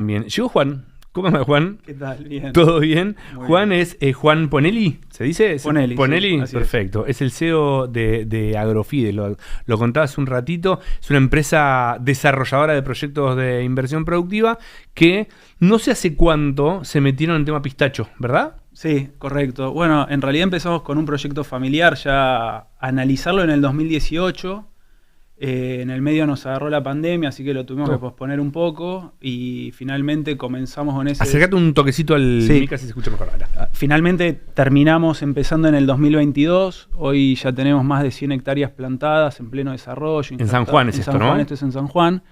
también. Llegó Juan. ¿Cómo anda, Juan? ¿Qué tal? Bien. ¿Todo bien? Muy Juan bien. es Juan Ponelli, ¿se dice? Ponelli, Ponelli, sí, perfecto. Es el CEO de Agrofide, lo contaba hace un ratito. Es una empresa desarrolladora de proyectos de inversión productiva que no sé hace cuánto se metieron en tema pistacho, ¿verdad? Sí, correcto. Bueno, en realidad empezamos con un proyecto familiar, ya a analizarlo en el 2018. En el medio nos agarró la pandemia, así que lo tuvimos que posponer un poco y finalmente comenzamos con ese... Acércate un toquecito al Sí. mic, así se escucha mejor. Ahora. Finalmente terminamos empezando en el 2022. Hoy ya tenemos más de 100 hectáreas plantadas en pleno desarrollo. En San Juan es esto, San Juan, ¿no? esto es en San Juan.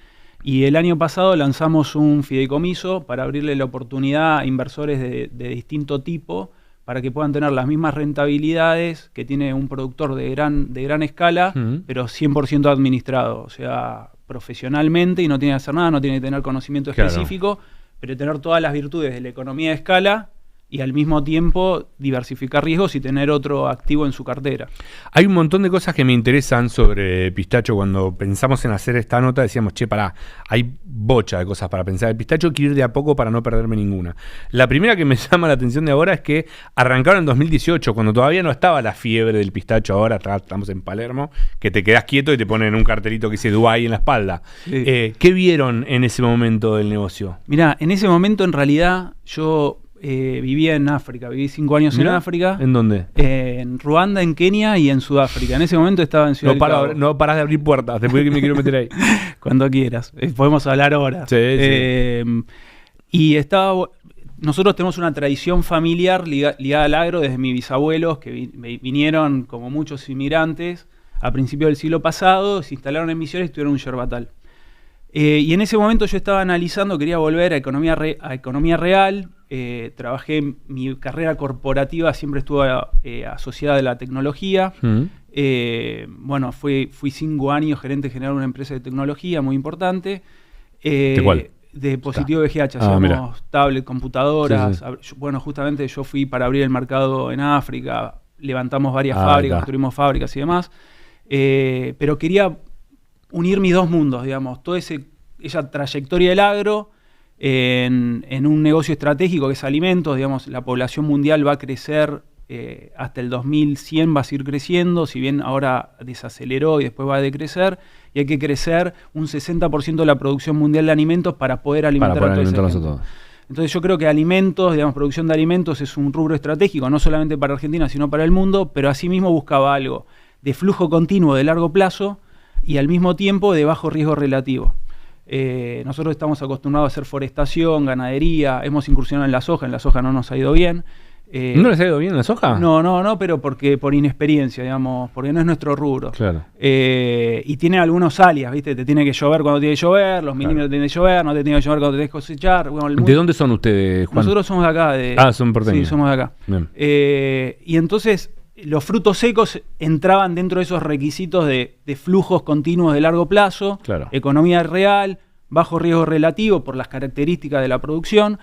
Y el año pasado lanzamos un fideicomiso para abrirle la oportunidad a inversores de distinto tipo para que puedan tener las mismas rentabilidades que tiene un productor de gran escala, pero 100% administrado, o sea, profesionalmente, y no tiene que hacer nada, no tiene que tener conocimiento específico, pero tener todas las virtudes de la economía de escala y al mismo tiempo diversificar riesgos y tener otro activo en su cartera. Hay un montón de cosas que me interesan sobre pistacho. Cuando pensamos en hacer esta nota decíamos, che, pará, hay bocha de cosas para pensar el pistacho, quiero ir de a poco para no perderme ninguna. La primera que me llama la atención de ahora es que arrancaron en 2018, cuando todavía no estaba la fiebre del pistacho. Ahora estamos en Palermo, que te quedás quieto y te ponen un cartelito que dice Dubái en la espalda. Sí. ¿Qué vieron en ese momento del negocio? Mirá, en ese momento en realidad yo... vivía en África, viví 5 años en África. ¿En dónde? En Ruanda, en Kenia y en Sudáfrica. En ese momento estaba en Ciudad del Cabo. No parás de abrir puertas, después que me quiero meter ahí. Cuando quieras. Podemos hablar ahora. Sí, sí. Y nosotros tenemos una tradición familiar ligada al agro desde mis bisabuelos, que vinieron como muchos inmigrantes a principios del siglo pasado, se instalaron en Misiones y tuvieron un yerbatal. Y en ese momento yo estaba analizando, quería volver a economía real. Trabajé, mi carrera corporativa siempre estuvo asociada a la tecnología. Bueno, fui 5 años gerente general de una empresa de tecnología muy importante. ¿De cuál? De Positivo VGH, hacemos tablet, computadoras. Sí, sí. Bueno, justamente yo fui para abrir el mercado en África, levantamos varias fábricas, construimos fábricas y demás. Pero quería unir mis dos mundos, digamos, toda esa trayectoria del agro en un negocio estratégico que es alimentos. Digamos, la población mundial va a crecer hasta el 2100, va a seguir creciendo, si bien ahora desaceleró y después va a decrecer, y hay que crecer un 60% de la producción mundial de alimentos para poder alimentar a toda esa gente. Entonces yo creo que alimentos, digamos, producción de alimentos es un rubro estratégico, no solamente para Argentina, sino para el mundo, pero asimismo buscaba algo de flujo continuo de largo plazo y al mismo tiempo de bajo riesgo relativo. Nosotros estamos acostumbrados a hacer forestación, ganadería, hemos incursionado en la soja no nos ha ido bien. ¿No les ha ido bien la soja? No, pero por inexperiencia, digamos, porque no es nuestro rubro. Claro. Y tiene algunos alias, ¿viste? Te tiene que llover cuando tiene que llover, los milímetros tienen que llover, no te tiene que llover cuando tenés que cosechar. Bueno, ¿De dónde son ustedes, Juan? Nosotros somos de acá. Son porteños. Sí, somos de acá. Y entonces los frutos secos entraban dentro de esos requisitos de flujos continuos de largo plazo, economía real, bajo riesgo relativo por las características de la producción,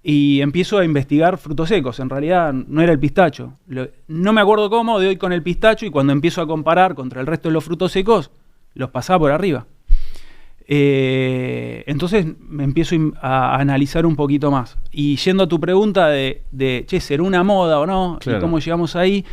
y empiezo a investigar frutos secos. En realidad no era el pistacho. No me acuerdo cómo, de hoy con el pistacho, y cuando empiezo a comparar contra el resto de los frutos secos, los pasaba por arriba. Entonces me empiezo a analizar un poquito más. Y yendo a tu pregunta de che, ¿será una moda o no? Y cómo llegamos ahí.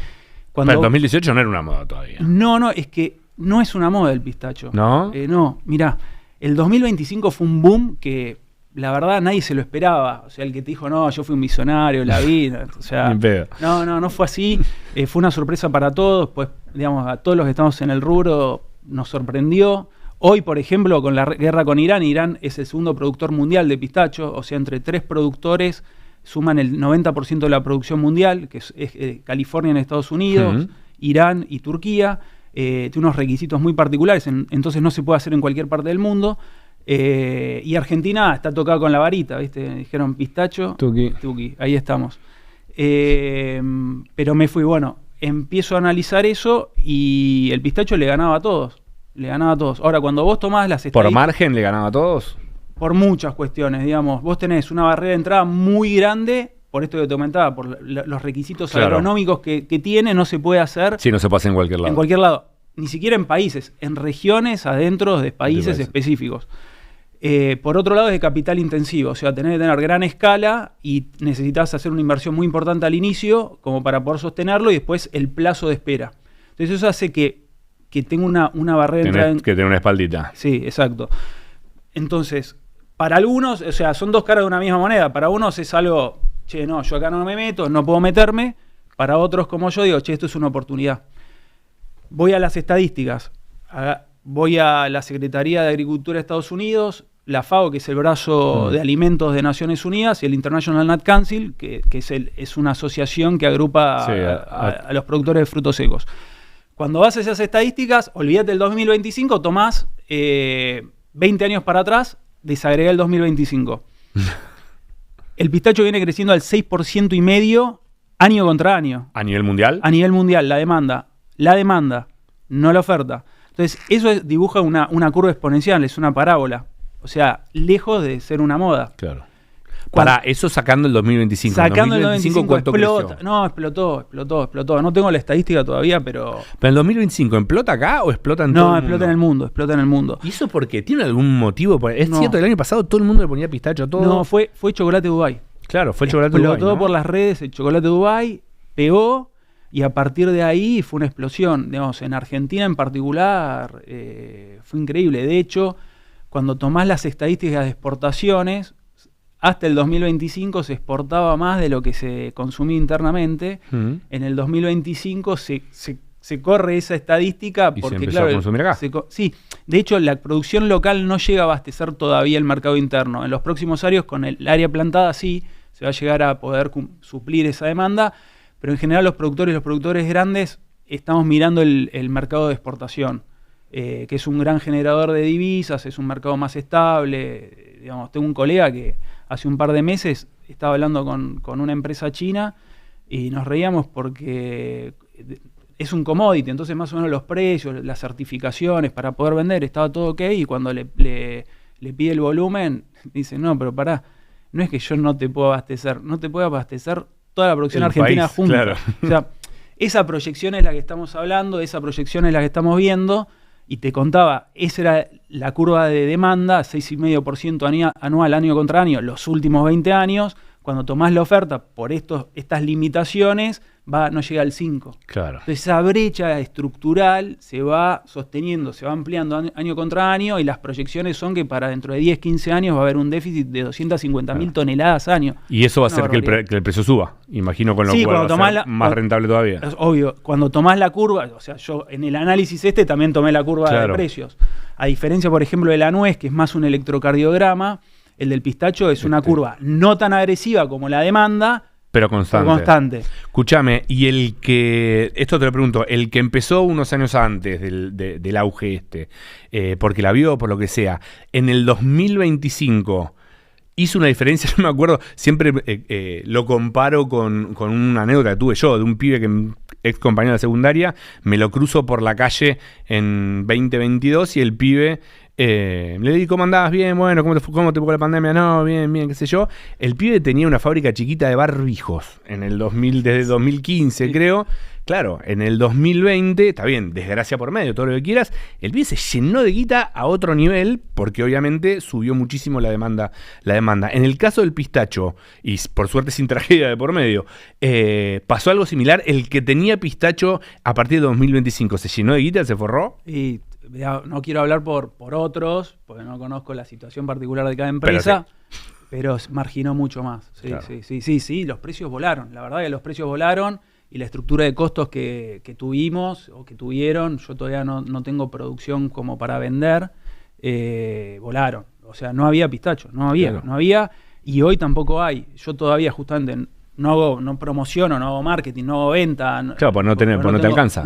Pero el 2018 no era una moda todavía. No, es que no es una moda el pistacho. ¿No? No, mirá, el 2025 fue un boom que la verdad nadie se lo esperaba. O sea, el que te dijo, no, yo fui un visionario, la vi. O sea, no fue así. Fue una sorpresa para todos. Pues, digamos, a todos los que estamos en el rubro nos sorprendió. Hoy, por ejemplo, con la guerra con Irán es el segundo productor mundial de pistacho. O sea, entre 3 productores suman el 90% de la producción mundial, que es California en Estados Unidos, Irán y Turquía. Tiene unos requisitos muy particulares, entonces no se puede hacer en cualquier parte del mundo. Y Argentina está tocada con la varita, ¿viste? Dijeron pistacho, tuqui, ahí estamos. Pero me fui, empiezo a analizar eso y el pistacho le ganaba a todos. Ahora, cuando vos tomás las estadísticas... ¿Por margen le ganaba a todos? Por muchas cuestiones, digamos. Vos tenés una barrera de entrada muy grande, por esto que te comentaba, por los requisitos agronómicos que tiene, no se puede hacer. Sí, no se puede hacer en cualquier lado. En cualquier lado. Ni siquiera en países, en regiones adentro de países específicos. Por otro lado, es de capital intensivo, o sea, tenés que tener gran escala y necesitas hacer una inversión muy importante al inicio como para poder sostenerlo y después el plazo de espera. Entonces eso hace que tenga una barrera de entrada. Que tenga una espaldita. Sí, exacto. Entonces, para algunos, o sea, son dos caras de una misma moneda. Para unos es algo, che, no, yo acá no me meto, no puedo meterme. Para otros como yo digo, che, esto es una oportunidad. Voy a las estadísticas. Voy a la Secretaría de Agricultura de Estados Unidos, la FAO, que es el brazo de alimentos de Naciones Unidas, y el International Nut Council, que es una asociación que agrupa a los productores de frutos secos. Cuando vas a esas estadísticas, olvídate del 2025, tomás 20 años para atrás, desagrega el 2025. El pistacho viene creciendo al 6,5% año contra año. ¿A nivel mundial? A nivel mundial, la demanda, no la oferta. Entonces, eso dibuja una curva exponencial, es una parábola. O sea, lejos de ser una moda. Claro. Para eso sacando el 2025. Sacando el 2025, ¿cuánto explota. creció? No, explotó. No tengo la estadística todavía, pero... ¿Pero el 2025 explota acá o explota en todo el mundo? No, explota en el mundo. ¿Y eso por qué? ¿Tiene algún motivo? ¿Es cierto que el año pasado todo el mundo le ponía pistacho a todo? No, fue chocolate Dubái. Claro, fue el chocolate Dubái. Explotó por las redes el chocolate Dubái, pegó, y a partir de ahí fue una explosión. Digamos, en Argentina en particular fue increíble. De hecho, cuando tomás las estadísticas de exportaciones, hasta el 2025 se exportaba más de lo que se consumía internamente. En el 2025 se corre esa estadística porque, se empezó a consumir acá. Sí, de hecho la producción local no llega a abastecer todavía el mercado interno. En los próximos años, con el área plantada, sí, se va a llegar a poder suplir esa demanda, pero en general los productores grandes estamos mirando el mercado de exportación, que es un gran generador de divisas, es un mercado más estable. Digamos, tengo un colega que hace un par de meses estaba hablando con una empresa china y nos reíamos porque es un commodity, entonces más o menos los precios, las certificaciones para poder vender, estaba todo ok, y cuando le pide el volumen, dice, no, pero pará, no es que yo no te puedo abastecer, no te puedo abastecer toda la producción argentina junta. Claro. O sea, esa proyección es la que estamos hablando, esa proyección es la que estamos viendo, y te contaba, esa era la curva de demanda, 6,5% anual, año contra año, los últimos 20 años. Cuando tomás la oferta por estas limitaciones, no llega al 5. Claro. Entonces esa brecha estructural se va sosteniendo, se va ampliando año contra año, y las proyecciones son que para dentro de 10, 15 años va a haber un déficit de 250.000 toneladas año. Y eso va a hacer que el precio suba, imagino, con lo cual va a ser más rentable todavía. Es obvio, cuando tomás la curva, o sea, yo en el análisis también tomé la curva de precios. A diferencia, por ejemplo, de la nuez, que es más un electrocardiograma, el del pistacho es una curva no tan agresiva como la demanda, pero constante. Escúchame, y esto te lo pregunto, el que empezó unos años antes del auge porque la vio, por lo que sea, en el 2025 hizo una diferencia. Yo me acuerdo, siempre lo comparo con una anécdota que tuve yo, de un pibe ex compañero de la secundaria, me lo cruzo por la calle en 2022 y el pibe... le digo, ¿cómo andabas? Bien, bueno, ¿cómo te fue la pandemia? No, bien, qué sé yo. El pibe tenía una fábrica chiquita de barbijos desde 2015, creo. Claro, en el 2020, está bien, desgracia por medio, todo lo que quieras, el pibe se llenó de guita a otro nivel, porque obviamente subió muchísimo la demanda. En el caso del pistacho, y por suerte sin tragedia de por medio, pasó algo similar. El que tenía pistacho a partir de 2025, ¿se llenó de guita, se forró? Y no quiero hablar por otros, porque no conozco la situación particular de cada empresa, pero marginó mucho más. Sí, claro. Sí, los precios volaron. La verdad que los precios volaron, y la estructura de costos que tuvimos o que tuvieron, yo todavía no tengo producción como para vender, volaron. O sea, no había pistacho, no había, y hoy tampoco hay. Yo todavía justamente no promociono, no hago marketing, no hago venta. Claro, pues no te alcanza.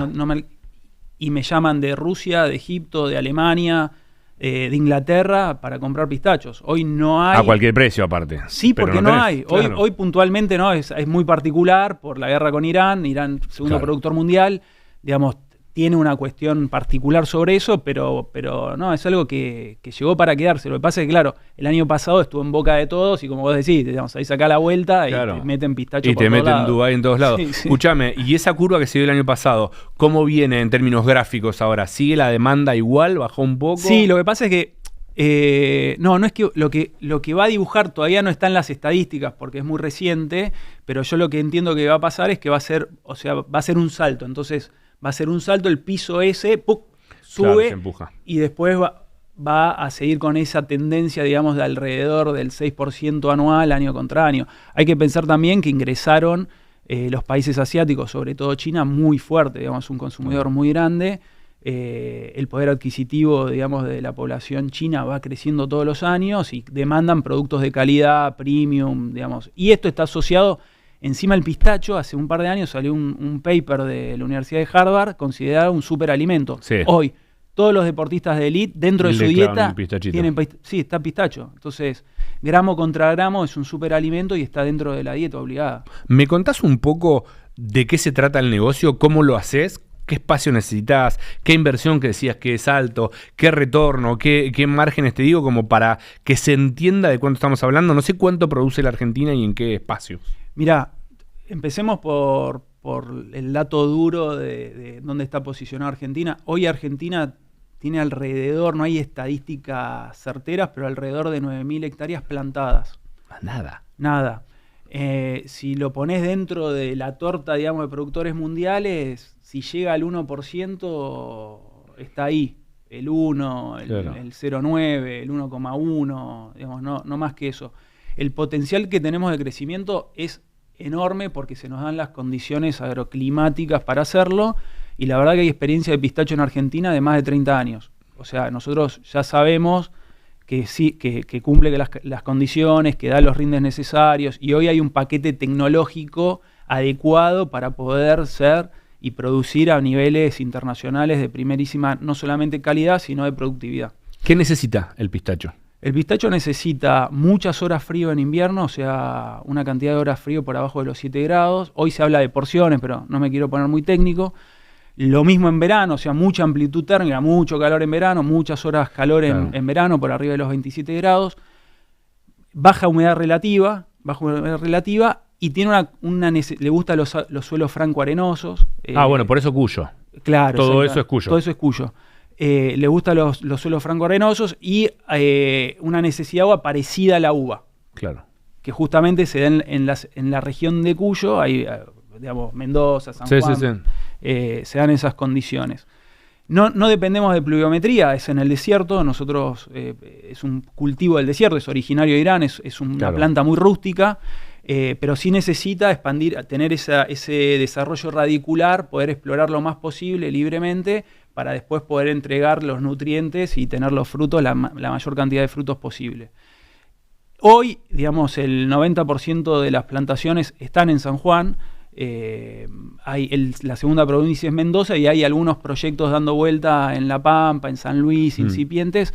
Y me llaman de Rusia, de Egipto, de Alemania, de Inglaterra para comprar pistachos. Hoy no hay... A cualquier precio aparte. Sí, porque no hay. Claro. Hoy puntualmente no, es muy particular por la guerra con Irán, segundo productor mundial, digamos, tiene una cuestión particular sobre eso, pero no, es algo que llegó para quedarse. Lo que pasa es que, claro, el año pasado estuvo en boca de todos, y como vos decís, digamos, ahí sacá la vuelta y te meten pistacho por todos lados. Y te meten Dubái en todos lados. Sí. Escuchame, y esa curva que se dio el año pasado, ¿cómo viene en términos gráficos ahora? ¿Sigue la demanda igual? ¿Bajó un poco? Sí, lo que pasa es que No es que lo que va a dibujar todavía no está en las estadísticas porque es muy reciente, pero yo lo que entiendo que va a pasar es que va a ser un salto. Entonces va a ser un salto, el piso ese sube, se empuja. Y después va a seguir con esa tendencia, digamos, de alrededor del 6% anual, año contra año. Hay que pensar también que ingresaron los países asiáticos, sobre todo China, muy fuerte, digamos, un consumidor muy grande. El poder adquisitivo, digamos, de la población china va creciendo todos los años y demandan productos de calidad, premium, digamos. Y esto está asociado, encima el pistacho, hace un par de años salió un paper de la Universidad de Harvard considerado un superalimento. Sí. Hoy, todos los deportistas de élite, dentro de su dieta, tienen está pistacho. Entonces, gramo contra gramo es un superalimento y está dentro de la dieta obligada. ¿Me contás un poco de qué se trata el negocio? ¿Cómo lo haces? ¿Qué espacio necesitas? ¿Qué inversión que decías que es alto? ¿Qué retorno? ¿Qué márgenes te digo? Como para que se entienda de cuánto estamos hablando. No sé cuánto produce la Argentina y en qué espacio. Mirá, empecemos por el dato duro de dónde está posicionada Argentina. Hoy Argentina tiene alrededor, no hay estadísticas certeras, pero alrededor de 9.000 hectáreas plantadas. Nada. Si lo pones dentro de la torta, digamos, de productores mundiales, si llega al 1%, está ahí. El 1, el 0,9, el 1,1, digamos, no más que eso. El potencial que tenemos de crecimiento es enorme porque se nos dan las condiciones agroclimáticas para hacerlo. Y la verdad que hay experiencia de pistacho en Argentina de más de 30 años. O sea, nosotros ya sabemos que sí, que cumple las condiciones, que da los rindes necesarios, y hoy hay un paquete tecnológico adecuado para poder ser y producir a niveles internacionales de primerísima, no solamente calidad, sino de productividad. ¿Qué necesita el pistacho? El pistacho necesita muchas horas frío en invierno, o sea, una cantidad de horas frío por abajo de los 7 grados. Hoy se habla de porciones, pero no me quiero poner muy técnico. Lo mismo en verano, o sea, mucha amplitud térmica, mucho calor en verano, muchas horas calor en verano por arriba de los 27 grados, baja humedad relativa y tiene le gustan los suelos franco-arenosos. Bueno, por eso Cuyo. Claro. Todo eso es Cuyo. Todo eso es Cuyo. Le gustan los suelos franco-arenosos y una necesidad de agua parecida a la uva. Claro. Que justamente se da en la región de Cuyo, hay, digamos, Mendoza, San Juan. Se dan esas condiciones. No dependemos de pluviometría, es en el desierto. Nosotros es un cultivo del desierto, es originario de Irán, es una planta muy rústica, pero sí necesita expandir, tener ese desarrollo radicular, poder explorar lo más posible libremente para después poder entregar los nutrientes y tener los frutos, la mayor cantidad de frutos posible. Hoy, digamos, el 90% de las plantaciones están en San Juan. La segunda provincia es Mendoza y hay algunos proyectos dando vuelta en La Pampa, en San Luis, incipientes,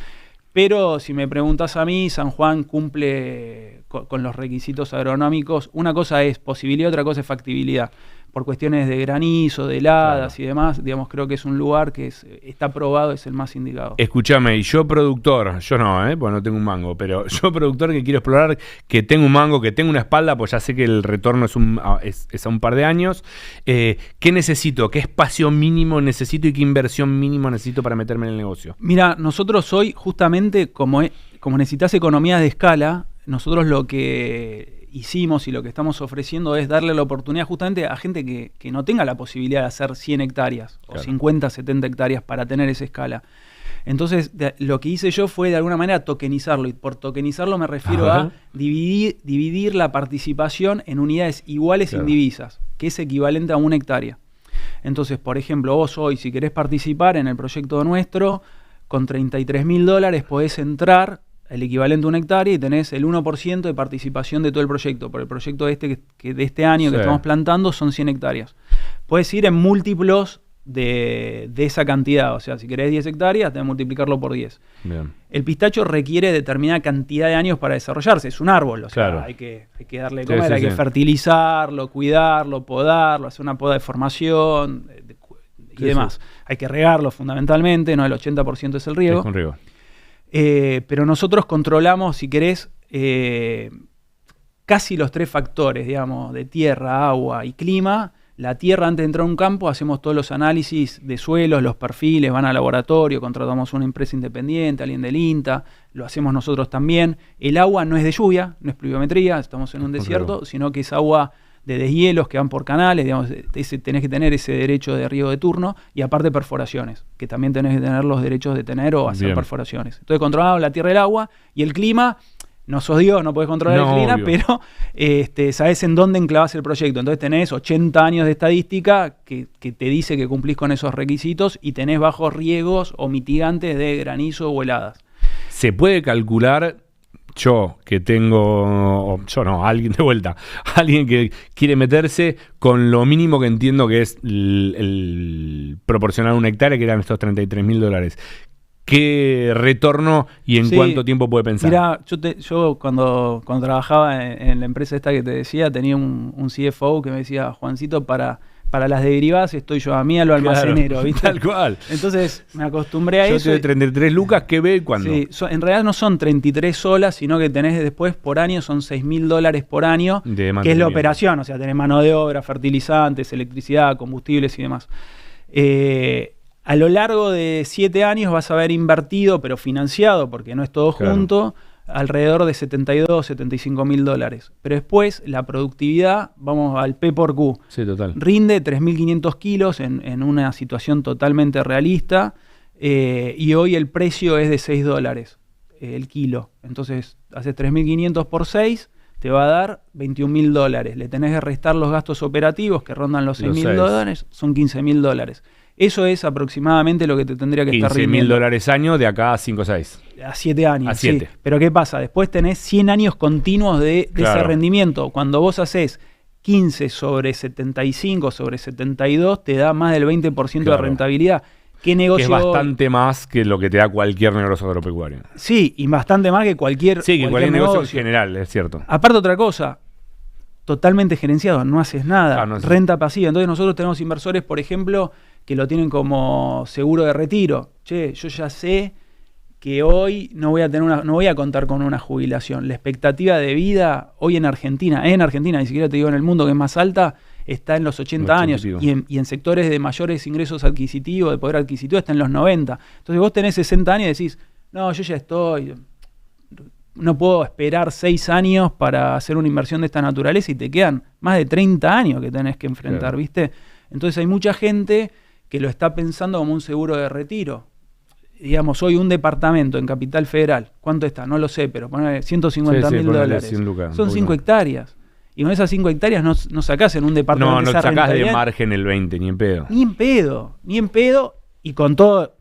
pero si me preguntas a mí, San Juan cumple con los requisitos agronómicos. Una cosa es posibilidad, otra cosa es factibilidad. Por cuestiones de granizo, de heladas y demás, digamos, creo que es un lugar que está probado, es el más indicado. Escúchame, y yo productor, yo no, porque no tengo un mango, pero yo productor que quiero explorar, que tengo un mango, que tengo una espalda, pues ya sé que el retorno es a un par de años. ¿Qué necesito? ¿Qué espacio mínimo necesito y qué inversión mínimo necesito para meterme en el negocio? Mira, nosotros hoy, justamente, como necesitas economías de escala, nosotros lo que hicimos y lo que estamos ofreciendo es darle la oportunidad justamente a gente que no tenga la posibilidad de hacer 100 hectáreas o 50, 70 hectáreas para tener esa escala. Entonces, lo que hice yo fue de alguna manera tokenizarlo, y por tokenizarlo me refiero a dividir la participación en unidades iguales indivisas, que es equivalente a 1 hectárea. Entonces, por ejemplo, vos hoy, si querés participar en el proyecto nuestro, con $33.000 podés entrar el equivalente a 1 hectárea y tenés el 1% de participación de todo el proyecto. Por el proyecto de este año que estamos plantando son 100 hectáreas. Puedes ir en múltiplos de esa cantidad. O sea, si querés 10 hectáreas, tenés que multiplicarlo por 10. Bien. El pistacho requiere determinada cantidad de años para desarrollarse. Es un árbol, o sea, hay que darle de comer, hay que fertilizarlo, cuidarlo, podarlo, hacer una poda de formación y demás. Hay que regarlo fundamentalmente, no el 80% es el riego. Es con riego. Pero nosotros controlamos, si querés, casi los 3 factores, digamos, de tierra, agua y clima, la tierra antes de entrar a un campo, hacemos todos los análisis de suelos, los perfiles, van al laboratorio, contratamos una empresa independiente, alguien del INTA, lo hacemos nosotros también. El agua no es de lluvia, no es pluviometría, estamos en un desierto, sino que es agua de deshielos que van por canales, digamos, tenés que tener ese derecho de riego de turno, y aparte perforaciones, que también tenés que tener los derechos de tener o hacer perforaciones. Entonces controlamos la tierra, el agua y el clima. No sos Dios, no podés controlar el clima, pero sabés en dónde enclavás el proyecto. Entonces tenés 80 años de estadística que te dice que cumplís con esos requisitos y tenés bajos riesgos o mitigantes de granizo o heladas. ¿Se puede calcular, alguien de vuelta, alguien que quiere meterse con lo mínimo que entiendo que es el proporcionar una hectárea, que eran estos $33.000? ¿Qué retorno y en cuánto tiempo puede pensar? Mira, yo cuando trabajaba en la empresa esta que te decía, tenía un CFO que me decía, Juancito, para las derivadas estoy yo, a mí a lo almacenero, ¿viste? Tal cual. Entonces me acostumbré a eso. Yo te doy 33 lucas, ¿qué ve y cuándo? Sí, en realidad no son 33 solas, sino que tenés después por año, son $6.000 por año, que es la operación, o sea, tenés mano de obra, fertilizantes, electricidad, combustibles y demás. A lo largo de 7 años vas a haber invertido, pero financiado, porque no es todo junto, alrededor de $75.000. Pero después la productividad, vamos al P por Q, rinde 3.500 kilos en una situación totalmente realista, y hoy el precio es de $6 el kilo. Entonces haces 3.500 por 6, te va a dar $21.000. Le tenés que restar los gastos operativos que rondan los $6.000, son $15.000. Eso es aproximadamente lo que te tendría que estar rindiendo. $15.000 año de acá a 5 o 6. A 7 años. A 7. Sí. Pero ¿qué pasa? Después tenés 100 años continuos de ese rendimiento. Cuando vos haces 15 sobre 75 sobre 72, te da más del 20% de rentabilidad. ¿Qué negocio? Que es bastante más que lo que te da cualquier negocio agropecuario. Sí, y bastante más que cualquier negocio en general, es cierto. Aparte otra cosa, totalmente gerenciado, no haces nada, renta pasiva. Entonces nosotros tenemos inversores, por ejemplo, que lo tienen como seguro de retiro. Che, yo ya sé que hoy no voy a contar con una jubilación. La expectativa de vida hoy en Argentina, ni siquiera te digo en el mundo que es más alta, está en los 80 años y en sectores de mayores ingresos adquisitivos, de poder adquisitivo, está en los 90. Entonces vos tenés 60 años y decís, no, yo ya no puedo esperar 6 años para hacer una inversión de esta naturaleza, y te quedan más de 30 años que tenés que enfrentar, ¿viste? Entonces hay mucha gente que lo está pensando como un seguro de retiro. Digamos, hoy un departamento en Capital Federal, ¿cuánto está? No lo sé, pero ponele $150.000. Son 5 hectáreas. Y con esas 5 hectáreas no sacás en un departamento. No sacás de margen el 20, ni en pedo. Ni en pedo, y con todo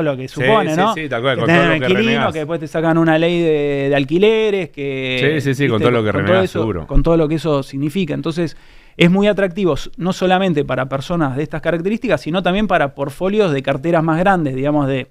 lo que supone, ¿no? Sí, tal cual, con todo lo que renegás. Que después te sacan una ley de alquileres, que... Sí, con todo lo que renegás, seguro. Con todo lo que eso significa. Entonces, es muy atractivo, no solamente para personas de estas características, sino también para portfolios de carteras más grandes, digamos, de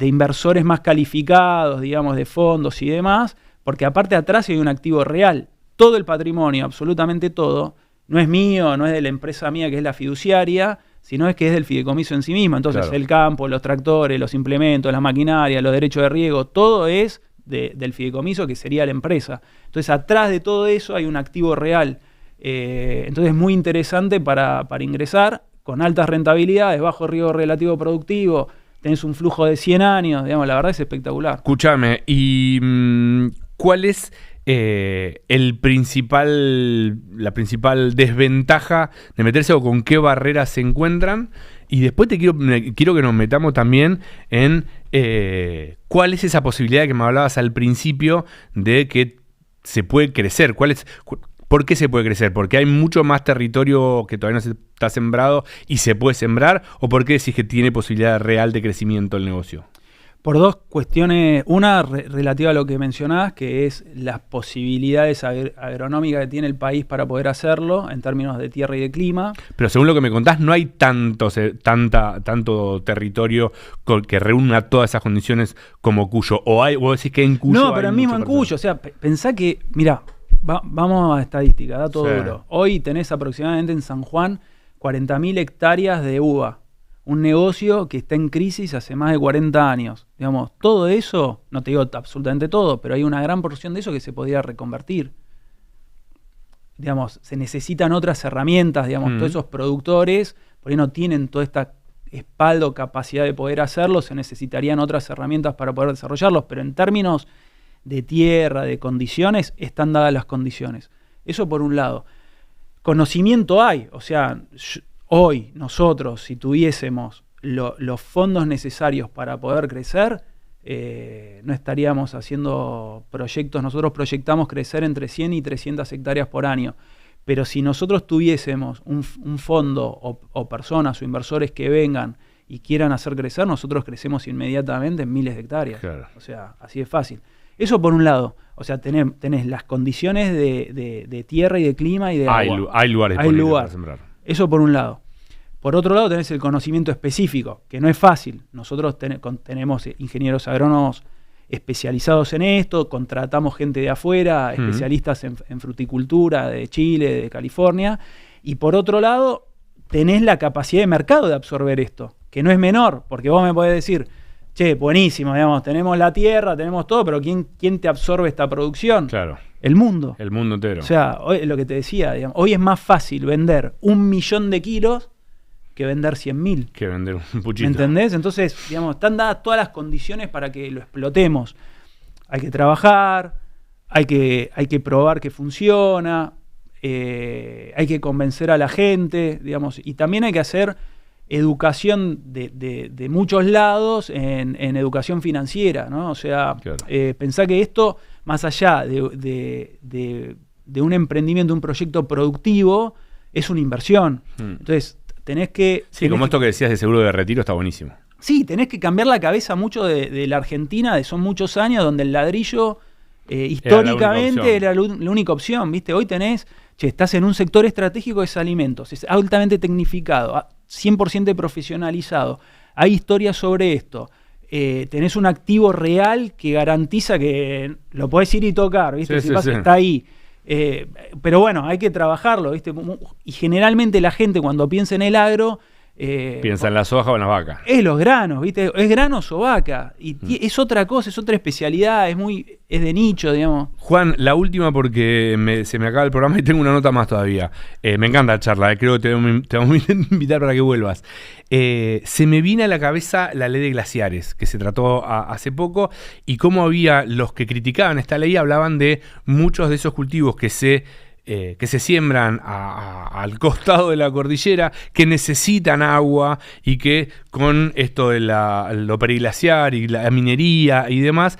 inversores más calificados, digamos, de fondos y demás, porque aparte atrás hay un activo real. Todo el patrimonio, absolutamente todo, no es mío, no es de la empresa mía que es la fiduciaria, sino es que es del fideicomiso en sí mismo. Entonces el campo, los tractores, los implementos, la maquinaria, los derechos de riego, todo es del fideicomiso, que sería la empresa. Entonces atrás de todo eso hay un activo real. Entonces es muy interesante para ingresar, con altas rentabilidades, bajo riesgo relativo productivo, tenés un flujo de 100 años, digamos, la verdad es espectacular. Escúchame, ¿y cuál es la principal desventaja de meterse, o con qué barreras se encuentran? Y después quiero que nos metamos también en cuál es esa posibilidad que me hablabas al principio de que se puede crecer. ¿Por qué se puede crecer? ¿Porque hay mucho más territorio que todavía no está sembrado y se puede sembrar? ¿O por qué decís que tiene posibilidad real de crecimiento el negocio? Por dos cuestiones. Una relativa a lo que mencionabas, que es las posibilidades agronómicas que tiene el país para poder hacerlo en términos de tierra y de clima. Pero según lo que me contás, no hay tanto territorio que reúna todas esas condiciones como Cuyo. ¿Vos decís que en Cuyo? No, pero mismo en Cuyo. O sea, pensá que, mirá, vamos a estadística, dato duro. Hoy tenés aproximadamente en San Juan 40.000 hectáreas de uva. Un negocio que está en crisis hace más de 40 años. Digamos, todo eso, no te digo absolutamente todo, pero hay una gran porción de eso que se podría reconvertir. digamos, se necesitan otras herramientas, digamos, todos esos productores, por ahí no tienen toda esta espalda o capacidad de poder hacerlo, se necesitarían otras herramientas para poder desarrollarlos, pero en términos de tierra, de condiciones, están dadas las condiciones. Eso por un lado. Conocimiento hay, o sea, hoy nosotros, si tuviésemos los fondos necesarios para poder crecer, no estaríamos haciendo proyectos. Nosotros proyectamos crecer entre 100 y 300 hectáreas por año, pero si nosotros tuviésemos un fondo o personas o inversores que vengan y quieran hacer crecer, nosotros crecemos inmediatamente en miles de hectáreas. Claro. O sea, así es fácil. Eso por un lado, o sea, tenés las condiciones de tierra y de clima y de agua. Hay lugares para sembrar. Eso por un lado. Por otro lado tenés el conocimiento específico, que no es fácil. Nosotros tenemos ingenieros agrónomos especializados en esto, contratamos gente de afuera, especialistas en fruticultura de Chile, de California, y por otro lado tenés la capacidad de mercado de absorber esto, que no es menor, porque vos me podés decir, che, buenísimo, digamos, tenemos la tierra, tenemos todo, pero ¿quién te absorbe esta producción? Claro. El mundo. El mundo entero. O sea, hoy, lo que te decía, digamos, hoy es más fácil vender 1 millón de kilos que vender 100.000. Que vender un puchito. ¿Me entendés? Entonces, digamos, están dadas todas las condiciones para que lo explotemos. Hay que trabajar, hay que probar que funciona, hay que convencer a la gente, digamos, y también hay que hacer educación de muchos lados en educación financiera, ¿no? O sea, claro. Pensá que esto, más allá de un emprendimiento, un proyecto productivo, es una inversión. Entonces, tenés que... Sí, como esto que decías de seguro de retiro está buenísimo. Sí, tenés que cambiar la cabeza mucho de la Argentina, son muchos años donde el ladrillo históricamente era la única opción, ¿viste? Hoy estás en un sector estratégico de alimentos, es altamente tecnificado, 100% profesionalizado, hay historias sobre esto, tenés un activo real que garantiza que lo podés ir y tocar, ¿viste? Sí, está ahí. Pero bueno, hay que trabajarlo, ¿viste? Y generalmente la gente cuando piensa en el agro... piensa en la soja o en la vaca. Es los granos, ¿viste? Es granos o vaca. Y es otra cosa, es otra especialidad, es de nicho, digamos. Juan, la última porque se me acaba el programa y tengo una nota más todavía. Me encanta la charla, creo que te vamos a invitar para que vuelvas. Se me viene a la cabeza la ley de glaciares, que se trató hace poco, y cómo había los que criticaban esta ley, hablaban de muchos de esos cultivos que se siembran al costado de la cordillera, que necesitan agua y que con esto de lo periglaciar y la minería y demás,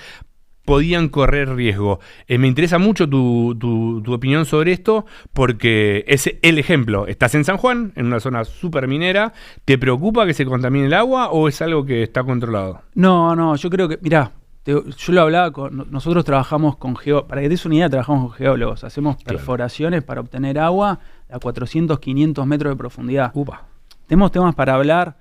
podían correr riesgo. Me interesa mucho tu opinión sobre esto, porque es el ejemplo. Estás en San Juan, en una zona súper minera. ¿Te preocupa que se contamine el agua o es algo que está controlado? No, yo creo que, mirá, yo lo hablaba nosotros trabajamos con para que te des una idea, trabajamos con geólogos, hacemos perforaciones para obtener agua a 400, 500 metros de profundidad. Tenemos temas para hablar,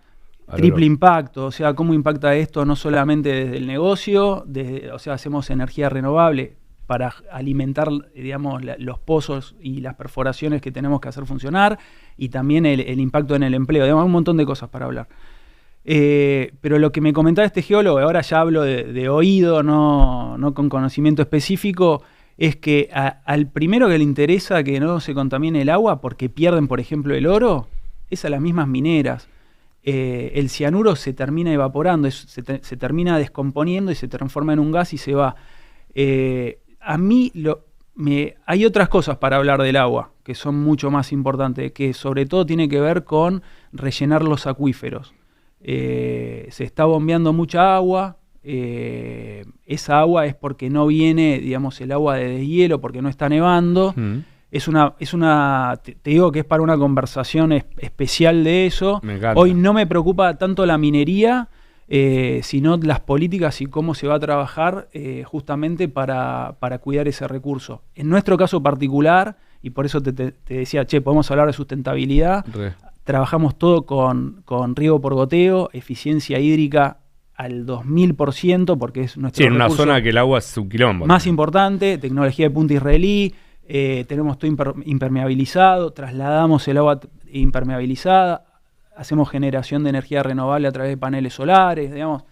triple impacto, o sea, cómo impacta esto no solamente desde el negocio, o sea, hacemos energía renovable para alimentar, digamos, los pozos y las perforaciones que tenemos que hacer funcionar, y también el impacto en el empleo, digamos, un montón de cosas para hablar. Pero lo que me comentaba este geólogo, ahora ya hablo de oído, no con conocimiento específico, es que al primero que le interesa que no se contamine el agua porque pierden, por ejemplo, el oro, es a las mismas mineras. El cianuro se termina evaporando, se termina descomponiendo y se transforma en un gas y se va. A mí hay otras cosas para hablar del agua que son mucho más importantes, que sobre todo tiene que ver con rellenar los acuíferos. Se está bombeando mucha agua, esa agua es porque no viene, digamos, el agua de deshielo, porque no está nevando. Te digo que es para una conversación especial de eso. Hoy no me preocupa tanto la minería, sino las políticas y cómo se va a trabajar justamente para cuidar ese recurso. En nuestro caso particular, y por eso te decía, podemos hablar de sustentabilidad. Trabajamos todo con riego por goteo, eficiencia hídrica al 2000%, porque es nuestro recurso. En una zona que el agua es un quilombo. Más importante, tecnología de punta israelí, tenemos todo impermeabilizado, trasladamos el agua impermeabilizada, hacemos generación de energía renovable a través de paneles solares, digamos.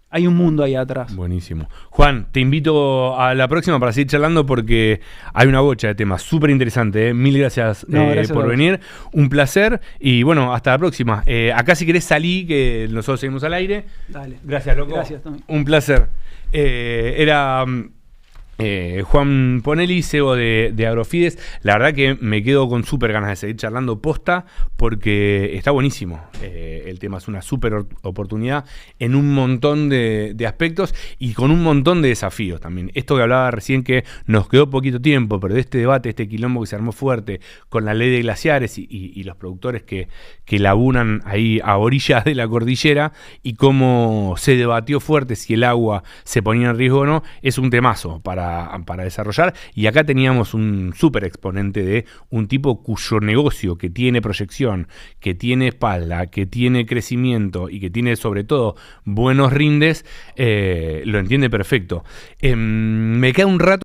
hay un mundo ahí atrás. Buenísimo. Juan, te invito a la próxima para seguir charlando porque hay una bocha de temas súper interesante. Mil gracias, gracias por venir. Un placer. Y bueno, hasta la próxima. Acá si querés salí, que nosotros seguimos al aire. Dale. Gracias, loco. Gracias, Tommy. Un placer. Era... Juan Ponelli, CEO de Agrofides. La verdad que me quedo con súper ganas de seguir charlando posta porque está buenísimo. El tema es una súper oportunidad en un montón de aspectos y con un montón de desafíos también. Esto que hablaba recién, que nos quedó poquito tiempo, pero de este debate, este quilombo que se armó fuerte con la ley de glaciares y los productores que laburan ahí a orillas de la cordillera y cómo se debatió fuerte si el agua se ponía en riesgo o no, es un temazo para desarrollar. Y acá teníamos un súper exponente de un tipo cuyo negocio, que tiene proyección, que tiene espalda, que tiene crecimiento y que tiene sobre todo buenos rindes, lo entiende perfecto. Me queda un rato